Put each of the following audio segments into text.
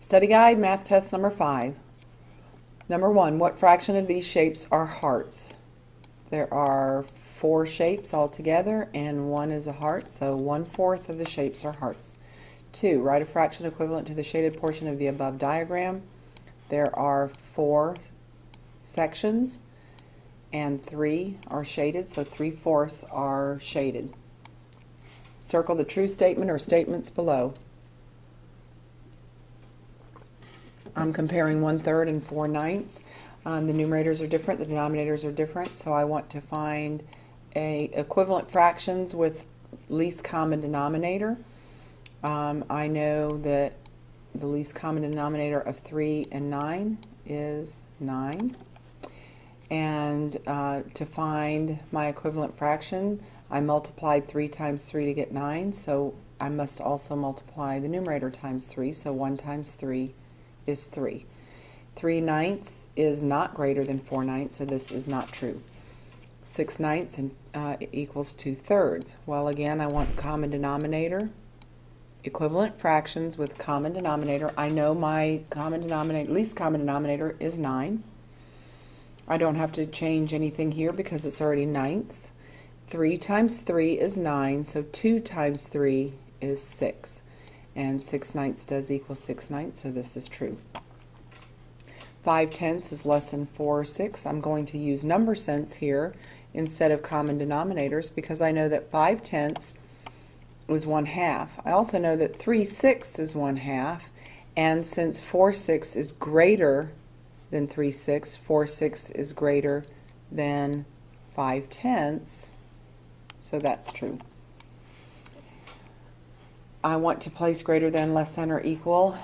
Study Guide, Math Test number 5. Number 1, what fraction of these shapes are hearts? There are 4 shapes altogether, and 1 is a heart, so 1/4 of the shapes are hearts. 2, write a fraction equivalent to the shaded portion of the above diagram. There are 4 sections, and 3 are shaded, so 3/4 are shaded. Circle the true statement or statements below. I'm comparing 1/3 and 4/9. The numerators are different, the denominators are different, so I want to find equivalent fractions with least common denominator. I know that the least common denominator of 3 and 9 is 9. And to find my equivalent fraction, I multiplied 3 times 3 to get 9, so I must also multiply the numerator times 3, so 1 times 3 is 3. 3/9 is not greater than 4/9, so this is not true. 6/9 equals 2/3. Well, again, I want common denominator, equivalent fractions with common denominator. I know my common denominator, least common denominator is 9. I don't have to change anything here because it's already ninths. 3 times 3 is 9, so 2 times 3 is 6. And 6/9 does equal 6/9, so this is true. 5/10 is less than 4/6. I'm going to use number sense here instead of common denominators because I know that 5/10 is 1/2. I also know that 3/6 is 1/2, and since 4/6 is greater than 3/6, 4/6 is greater than 5/10, so that's true. I want to place greater than, less than, or equal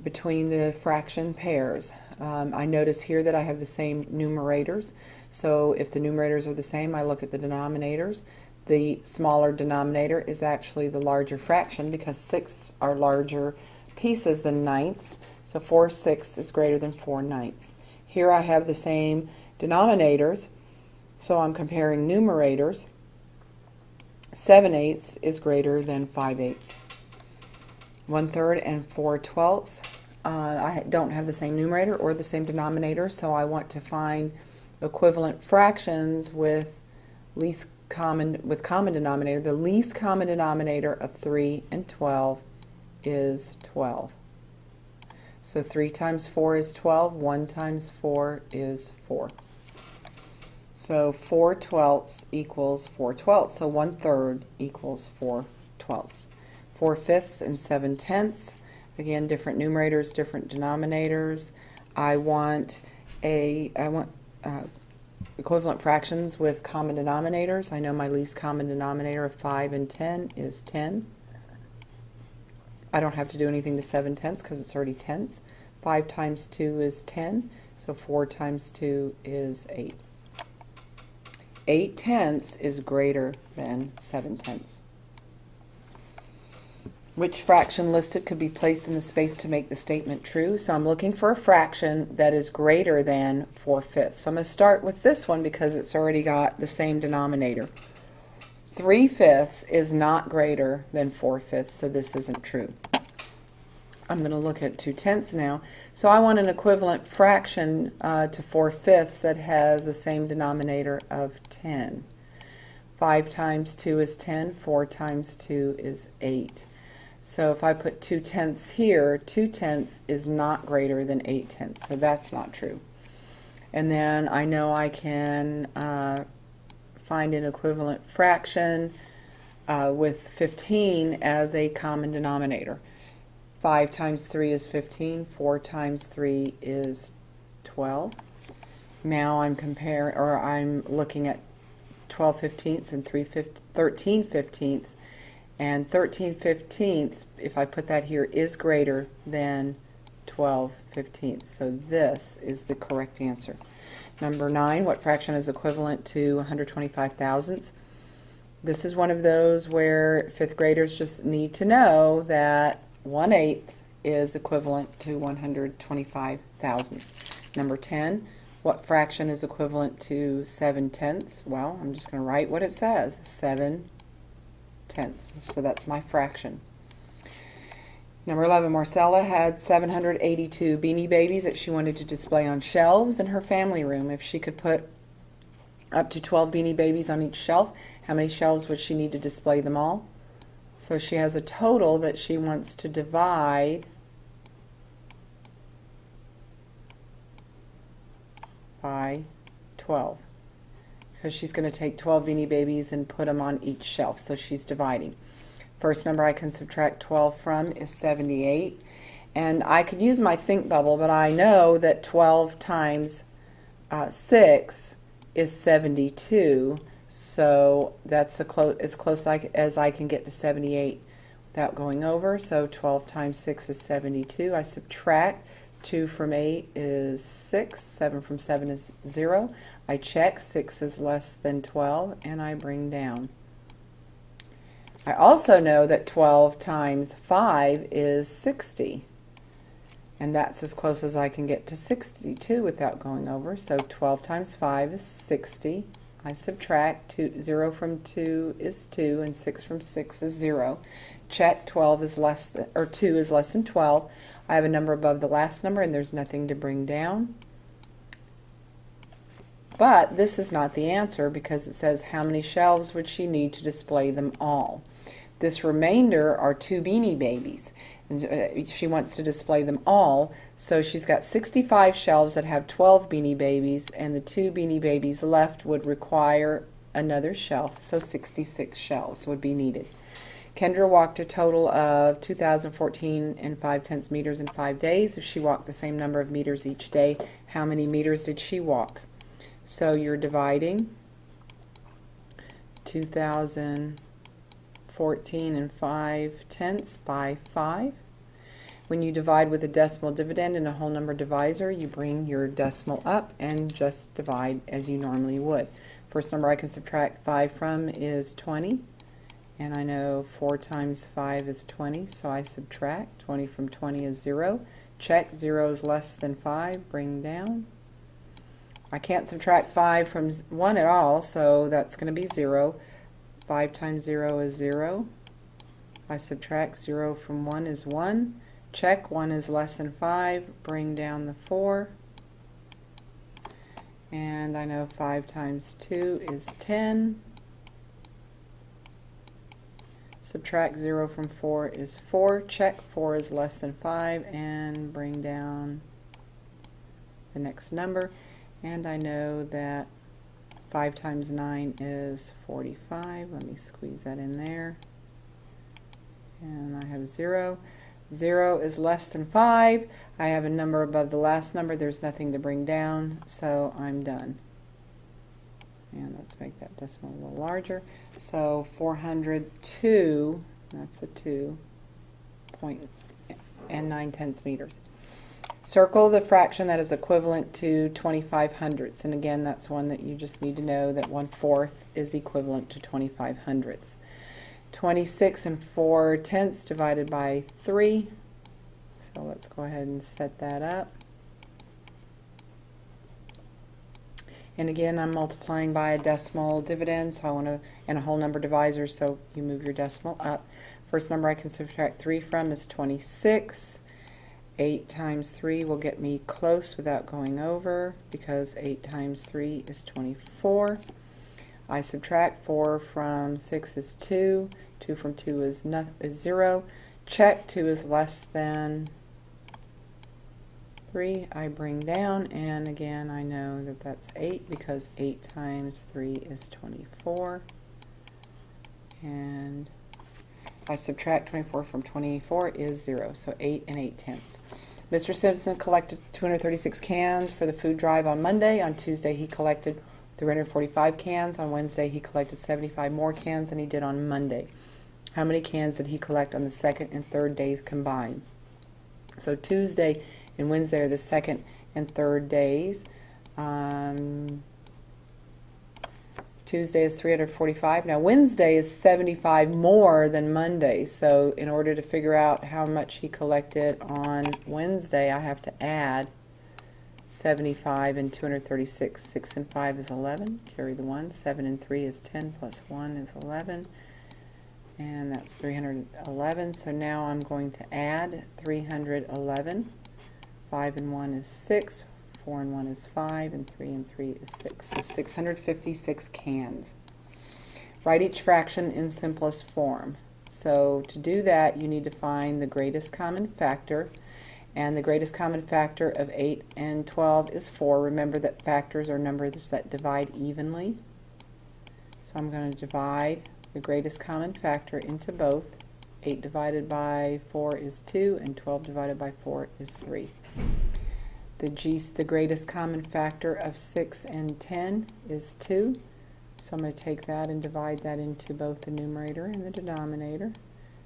between the fraction pairs. I notice here that I have the same numerators, so if the numerators are the same, I look at the denominators. The smaller denominator is actually the larger fraction because 6 are larger pieces than ninths, so 4/6 is greater than 4/9. Here I have the same denominators, so I'm comparing numerators. 7/8 is greater than 5/8. 1/3 and 4/12. I don't have the same numerator or the same denominator, so I want to find equivalent fractions with common denominator. The least common denominator of 3 and 12 is 12. So 3 times 4 is 12. 1 times 4 is 4. So 4/12 equals 4/12. So 1/3 equals 4/12. 4/5 and 7/10. Again, different numerators, different denominators. I want equivalent fractions with common denominators. I know my least common denominator of 5 and 10 is 10. I don't have to do anything to 7/10 because it's already tenths. 5 times 2 is 10, so 4 times 2 is 8. 8/10 is greater than 7/10. Which fraction listed could be placed in the space to make the statement true? So I'm looking for a fraction that is greater than 4/5. So I'm going to start with this one because it's already got the same denominator. 3/5 is not greater than 4/5, so this isn't true. I'm going to look at 2/10 now. So I want an equivalent fraction to 4/5 that has the same denominator of 10. 5 times 2 is 10. 4 times 2 is 8. So if I put 2/10 here, 2/10 is not greater than 8/10, so that's not true. And then I know I can find an equivalent fraction with 15 as a common denominator. 5 times 3 is 15. 4 times 3 is 12. Now I'm looking at 12/15 and 13/15. And 13/15, if I put that here, is greater than 12/15. So this is the correct answer. Number 9, what fraction is equivalent to 125 thousandths? This is one of those where 5th graders just need to know that 1/8 is equivalent to 125 thousandths. Number 10, what fraction is equivalent to 7/10? Well, I'm just going to write what it says, 7/10. So that's my fraction. Number 11, Marcella had 782 Beanie Babies that she wanted to display on shelves in her family room. If she could put up to 12 Beanie Babies on each shelf, how many shelves would she need to display them all? So she has a total that she wants to divide by 12, because she's going to take 12 Beanie Babies and put them on each shelf, so she's dividing. First number I can subtract 12 from is 78, and I could use my think bubble, but I know that 12 times 6 is 72, so that's as close as I can get to 78 without going over. So 12 times 6 is 72. I subtract 2 from 8 is 6, 7 from 7 is 0. I check, 6 is less than 12, and I bring down. I also know that 12 times 5 is 60, and that's as close as I can get to 62 without going over. So 12 times 5 is 60. I subtract, 0 from 2 is 2, and 6 from 6 is 0. Check, 12 is less than, or 2 is less than 12. I have a number above the last number, and there's nothing to bring down. But this is not the answer, because it says how many shelves would she need to display them all. This remainder are 2 Beanie Babies, and she wants to display them all, so she's got 65 shelves that have 12 Beanie Babies, and the 2 Beanie Babies left would require another shelf, so 66 shelves would be needed. Kendra walked a total of 2,014 and 5/10 meters in 5 days. If she walked the same number of meters each day, how many meters did she walk? So you're dividing 2,014 and 5/10 by 5. When you divide with a decimal dividend and a whole number divisor, you bring your decimal up and just divide as you normally would. First number I can subtract 5 from is 20, and I know 4 times 5 is 20, so I subtract. 20 from 20 is 0. Check, 0 is less than 5, bring down. I can't subtract 5 from 1 at all, so that's going to be 0. 5 times 0 is 0. I subtract, 0 from 1 is 1. Check, 1 is less than 5, bring down the 4. And I know 5 times 2 is 10. Subtract, 0 from 4 is 4. Check, 4 is less than 5, and bring down the next number. And I know that 5 times 9 is 45. Let me squeeze that in there. And I have 0. 0 is less than 5. I have a number above the last number. There's nothing to bring down, so I'm done. And let's make that decimal a little larger. So 402, that's a 2, and 9/10 meters. Circle the fraction that is equivalent to 25 hundredths, and again that's one that you just need to know that 1/4 is equivalent to 25 hundredths. 26 and 4/10 divided by 3, so let's go ahead and set that up. And again, I'm multiplying by a decimal dividend, so I want to, and a whole number divisor, so you move your decimal up. First number I can subtract 3 from is 26. 8 times 3 will get me close without going over, because 8 times 3 is 24. I subtract, 4 from 6 is 2. 2 from 2 is 0. Check, 2 is less than 3. I bring down, and again I know that that's 8, because 8 times 3 is 24. And I subtract 24 from 24 is 0, so 8 and 8/10. Mr. Simpson collected 236 cans for the food drive on Monday. On Tuesday he collected 345 cans. On Wednesday he collected 75 more cans than he did on Monday. How many cans did he collect on the second and third days combined? So Tuesday and Wednesday are the second and third days. Tuesday is 345. Now Wednesday is 75 more than Monday, so in order to figure out how much he collected on Wednesday, I have to add 75 and 236. 6 and 5 is 11. Carry the 1. 7 and 3 is 10 plus 1 is 11. and that's 311. So now I'm going to add 311. 5 and 1 is 6, 4 and 1 is 5, and 3 and 3 is 6. So 656 cans. Write each fraction in simplest form. So to do that, you need to find the greatest common factor, and the greatest common factor of 8 and 12 is 4. Remember that factors are numbers that divide evenly. So I'm going to divide the greatest common factor into both. 8 divided by 4 is 2, and 12 divided by 4 is 3. The greatest common factor of 6 and 10 is 2. So I'm going to take that and divide that into both the numerator and the denominator.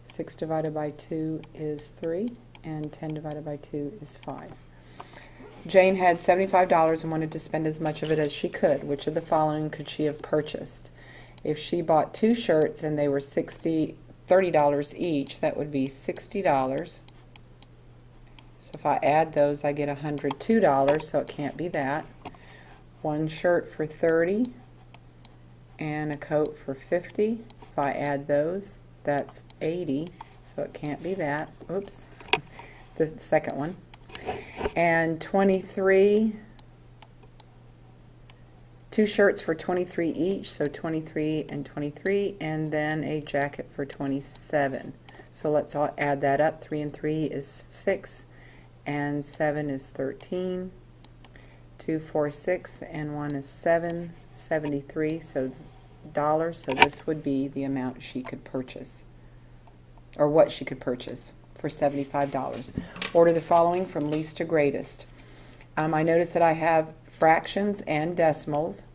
6 divided by 2 is 3, and 10 divided by 2 is 5. Jane had $75 and wanted to spend as much of it as she could. Which of the following could she have purchased? If she bought 2 shirts and they were $30 each, that would be $60. So if I add those, I get $102, so it can't be that. 1 shirt for $30 and a coat for $50. If I add those, that's $80, so it can't be that. Oops, the second one. And 23, 2 shirts for $23 each, so 23 and 23, and then a jacket for $27. So let's all add that up. 3 and 3 is 6, and 7 is 13. 2, 4, 6, and 1 is 7. 73, so dollars. So this would be the amount she could purchase, or what she could purchase for $75. Order the following from least to greatest. I notice that I have fractions and decimals,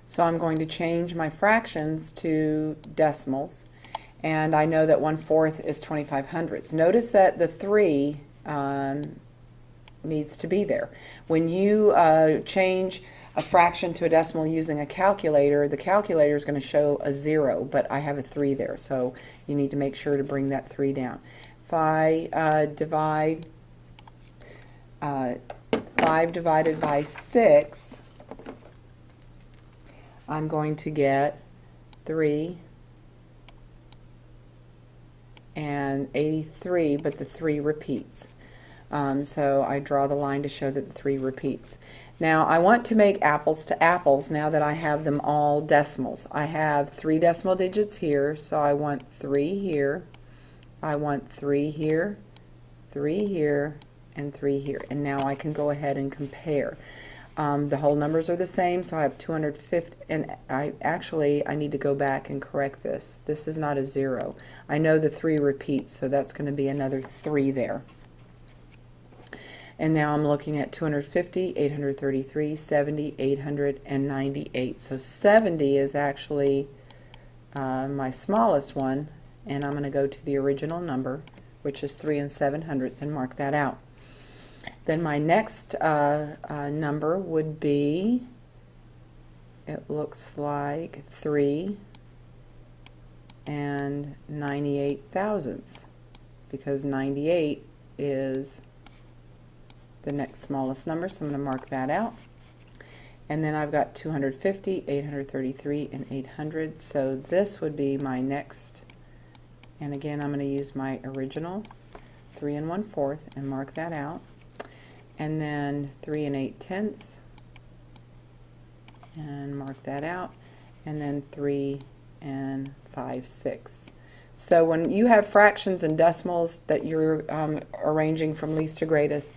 so I'm going to change my fractions to decimals, and I know that 1/4 is 2500ths. Notice that the 3 needs to be there. When you change a fraction to a decimal using a calculator, the calculator is going to show a 0, but I have a 3 there, so you need to make sure to bring that 3 down. If I divide 5 divided by 6, I'm going to get 3 and 83, but the 3 repeats. So I draw the line to show that the 3 repeats. Now I want to make apples to apples now that I have them all decimals. I have 3 decimal digits here, so I want 3 here, I want 3 here, 3 here, and 3 here. And now I can go ahead and compare. The whole numbers are the same, so I have 250, and I need to go back and correct this. This is not a 0. I know the 3 repeats, so that's going to be another 3 there. And now I'm looking at 250, 833, 70, 898. So 70 is actually my smallest one, and I'm going to go to the original number, which is 3 7/700, and mark that out. Then my next number would be, it looks like 3 98,000ths, because 98 is the next smallest number, so I'm going to mark that out. And then I've got 250, 833, and 800, so this would be my next, and again I'm going to use my original 3 1/4 and mark that out. And then 3 8/10 and mark that out, and then 3 5/6. So when you have fractions and decimals that you're arranging from least to greatest,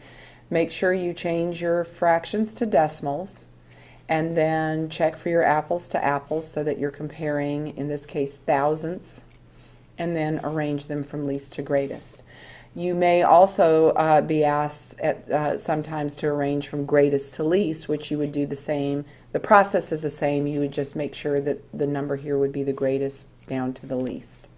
make sure you change your fractions to decimals, and then check for your apples to apples so that you're comparing, in this case, thousandths, and then arrange them from least to greatest. You may also be asked at sometimes to arrange from greatest to least, which you would do the same. The process is the same. You would just make sure that the number here would be the greatest down to the least.